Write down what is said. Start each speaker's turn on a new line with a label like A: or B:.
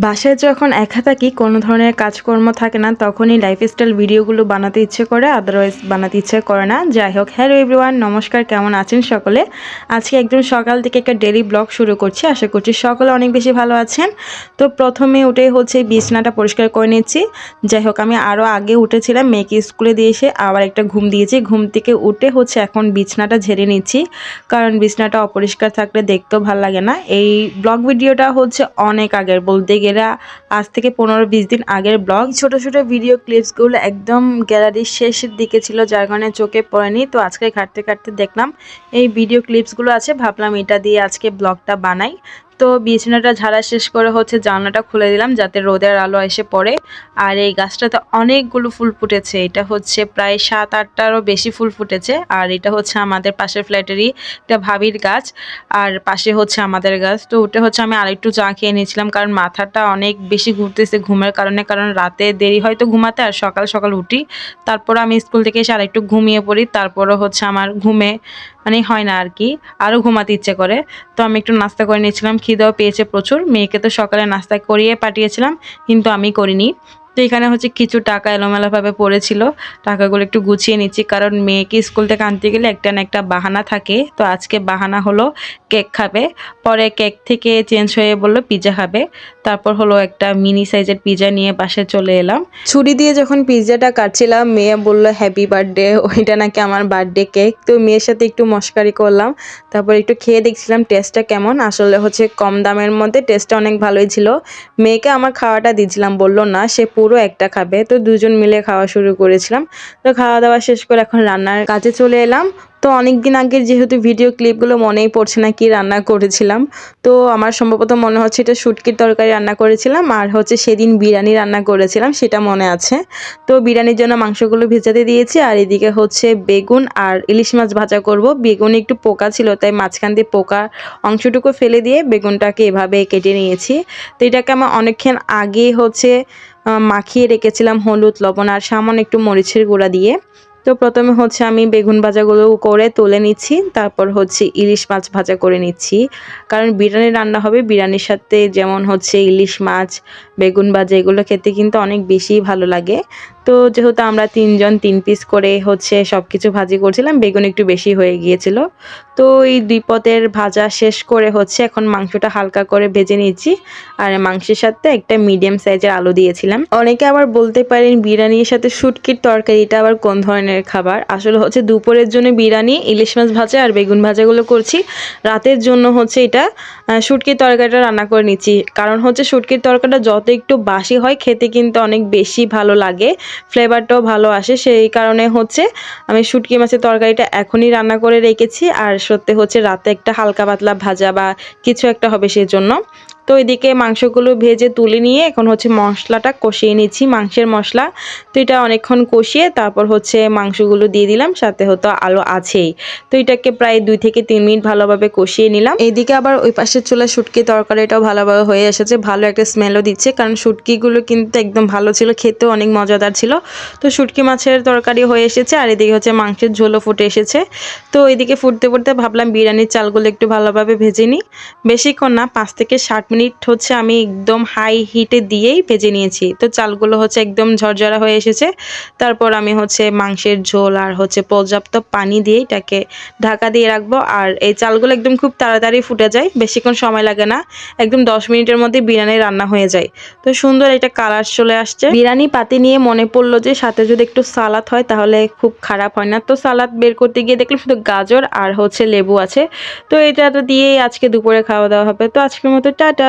A: বাসায় যখন একা থাকি কোনো ধরনের কাজকর্ম থাকে না তখনই লাইফস্টাইল ভিডিওগুলো বানাতে ইচ্ছে করে, আদারওয়াইজ বানাতে ইচ্ছে করে না। যাই হোক, হ্যালো এভরিওয়ান, নমস্কার, কেমন আছেন সকলে? আজকে একদম সকাল থেকে একটা ডেইলি ব্লগ শুরু করছি। আশা করছি সকলে অনেক বেশি ভালো আছেন। তো প্রথমে উঠে হচ্ছে বিছানাটা পরিষ্কার করে নিচ্ছি। যাই হোক, আমি আরও আগে উঠেছিলাম, মেয়েকে স্কুলে দিয়ে এসে আবার একটা ঘুম দিয়েছি। ঘুম থেকে উঠে হচ্ছে এখন বিছানাটা ঝেড়ে নিচ্ছি, কারণ বিছানাটা অপরিষ্কার থাকলে দেখতেও ভালো লাগে না। এই ব্লগ ভিডিওটা হচ্ছে অনেক আগের, বলতে গেলে আজ থেকে 15-20 দিন আগের ব্লগ। ছোট ছোট ভিডিও ক্লিপসগুলো একদম গ্যালারির শেষের দিকে ছিল, যার কারণে চোখে পড়েনি। তো আজকে ঘাটতে ঘাটতে দেখলাম এই ভিডিও ক্লিপসগুলো আছে, ভাবলাম এটা দিয়ে আজকে ব্লগটা বানাই। তো বিছানাটা ঝাড়া শেষ করে হচ্ছে জানলাটা খুলে দিলাম যাতে রোদের আলো এসে পড়ে। আর এই গাছটাতে অনেকগুলো ফুল ফুটেছে, এটা হচ্ছে প্রায় 7-8টারও বেশি ফুল ফুটেছে। আর এটা হচ্ছে আমাদের পাশের ফ্ল্যাটেরই একটা ভাবির গাছ, আর পাশে হচ্ছে আমাদের গাছ। তো ওটা হচ্ছে আমি আরেকটু চা খেয়ে নিয়েছিলাম, কারণ মাথাটা অনেক বেশি ঘুরতেছে ঘুমের কারণে, কারণ রাতে দেরি হয়তো ঘুমাতে আর সকাল সকাল উঠি। তারপর আমি স্কুল থেকে এসে আরেকটু ঘুমিয়ে পড়ি, তারপরও হচ্ছে আমার ঘুমে মানে হয় না আর কি, আরও ঘুমাতে ইচ্ছে করে। তো আমি একটু নাস্তা করে নিয়েছিলাম, খিদেও পেয়েছে প্রচুর। মেয়েকে তো সকালে নাস্তা করিয়ে পাঠিয়েছিলাম, কিন্তু আমি করিনি। তো এখানে হচ্ছে কিছু টাকা এলোমেলোভাবে পড়েছিল, টাকাগুলো একটু গুছিয়ে নিচ্ছি, কারণ মেয়েকে স্কুল থেকে আনতে গেলে একটা না একটা বাহানা থাকে। তো আজকে বাহানা হলো কেক খাবে, পরে কেক থেকে চেঞ্জ হয়ে বললো পিৎজা খাবে। তারপর হলো একটা মিনি সাইজের পিৎজা নিয়ে বাসায় চলে এলাম। ছুরি দিয়ে যখন পিৎজাটা কাটছিলাম, মেয়ে বললো হ্যাপি বার্থডে, ওইটা নাকি আমার বার্থডে কেক। তো মেয়ের সাথে একটু মশকারি করলাম, তারপর একটু খেয়ে দেখছিলাম টেস্টটা কেমন। আসলে হচ্ছে কম দামের মধ্যে টেস্টটা অনেক ভালোই ছিল। মেয়েকে আমার খাওয়াটা দিয়েছিলাম, বললো না সে পুরো একটা খাবে। তো দুজন মিলে খাওয়া শুরু করেছিলাম। তো খাওয়া দাওয়া শেষ করে এখন রান্নার কাজে চলে এলাম। তো অনেক দিন আগের যেহেতু ভিডিও ক্লিপগুলো মনেই পড়ছে না কি রান্না করেছিলাম। তো আমার সম্ভবত মনে হচ্ছে এটা শুটকির তরকারি রান্না করেছিলাম, আর হচ্ছে সেদিন বিরিয়ানি রান্না করেছিলাম, সেটা মনে আছে। তো বিরিয়ানির জন্য মাংসগুলো ভেজাতে দিয়েছি, আর এদিকে হচ্ছে বেগুন আর ইলিশ মাছ ভাজা করব। বেগুনে একটু পোকা ছিল, তাই মাঝখান দিয়ে পোকা অংশটুকু ফেলে দিয়ে বেগুনটাকে এভাবে কেটে নিয়েছি। তো এটাকে আমার অনেকক্ষণ আগে হচ্ছে মাখিয়ে রেখেছিলাম হলুদ, লবণ আর সামান্য একটু মরিচের গুঁড়া দিয়ে। তো প্রথমে হচ্ছে আমি বেগুন ভাজাগুলো করে তুলে নিচ্ছি, তারপর হচ্ছে ইলিশ মাছ ভাজা করে নিচ্ছি, কারণ বিরিয়ানি রান্না হবে। বিরিয়ানির সাথে যেমন হচ্ছে ইলিশ মাছ, বেগুন ভাজা এগুলো খেতে কিন্তু অনেক বেশি ভালো লাগে। তো যেহেতু আমরা 3জন 3 পিস করে হচ্ছে সব কিছু ভাজি করছিলাম, বেগুন একটু বেশি হয়ে গিয়েছিল। তো এই 2 পদের ভাজা শেষ করে হচ্ছে এখন মাংসটা হালকা করে ভেজে নিচ্ছি, আর মাংসের সাথে একটা মিডিয়াম সাইজের আলু দিয়েছিলাম। অনেকে আবার বলতে পারেন বিরিয়ানির সাথে শুটকির তরকারিটা আবার কোন ধরনের খাবার। আসলে হচ্ছে দুপুরের জন্য বিরিয়ানি, ইলিশ মাছ ভাজা আর বেগুন ভাজাগুলো করছি, রাতের জন্য হচ্ছে এটা শুটকির তরকারিটা রান্না করে নিচ্ছি। কারণ হচ্ছে শুটকির তরকারিটা যত একটু বাসি হয় খেতে কিন্তু অনেক বেশি ভালো লাগে, ফ্লেভারটাও ভালো আসে। সেই কারণে হচ্ছে আমি শুটকি মাছের তরকারিটা এখনই রান্না করে রেখেছি, আর সত্যি হচ্ছে রাতে একটা হালকা পাতলা ভাজা বা কিছু একটা হবে সেই জন্য। তো এদিকে মাংসগুলো ভেজে তুলে নিয়ে এখন হচ্ছে মশলাটা কষিয়ে নিচ্ছি, মাংসের মশলা। তো এটা অনেকক্ষণ কষিয়ে তারপর হচ্ছে মাংসগুলো দিয়ে দিলাম, সাথে হতো আলু আছেই। তো এটাকে প্রায় 2 থেকে 3 মিনিট ভালোভাবে কষিয়ে নিলাম। এইদিকে আবার ওই পাশের চুলায় শুটকি তরকারিটাও ভালোভাবে হয়ে এসেছে, ভালো একটা স্মেলও দিচ্ছে, কারণ শুটকিগুলো কিন্তু একদম ভালো ছিল, খেতেও অনেক মজাদার ছিল। তো শুটকি মাছের তরকারি হয়ে এসেছে, আর এদিকে হচ্ছে মাংসের ঝোলও ফুটে এসেছে। তো এদিকে ফুটতে ফুটতে ভাবলাম বিরিয়ানির চালগুলো একটু ভালোভাবে ভেজে নিই। বেশিক্ষণ না, 5 থেকে 7 মিনিট হচ্ছে আমি একদম হাই হিটে দিয়েই ভেজে নিয়েছি। তো চালগুলো হচ্ছে একদম ঝরঝরা হয়ে এসেছে। তারপর আমি হচ্ছে মাংসের ঝোল আর হচ্ছে পর্যাপ্ত পানি দিয়ে এটাকে ঢাকা দিয়ে রাখবো। আর এই চালগুলো একদম খুব তাড়াতাড়ি ফুটে যায়, বেশিক্ষণ সময় লাগে না, একদম 10 মিনিটের মধ্যে বিরিয়ানি রান্না হয়ে যায়। তো সুন্দর একটা কালার চলে আসছে। বিরিয়ানি পাতি নিয়ে মনে পড়লো যে সাথে যদি একটু সালাদ হয় তাহলে খুব খারাপ হয় না। তো সালাদ বের করতে গিয়ে দেখলাম শুধু গাজর আর হচ্ছে লেবু আছে। তো এটা দিয়েই আজকে দুপুরে খাওয়া দাওয়া হবে। তো আজকের মতো টাটা।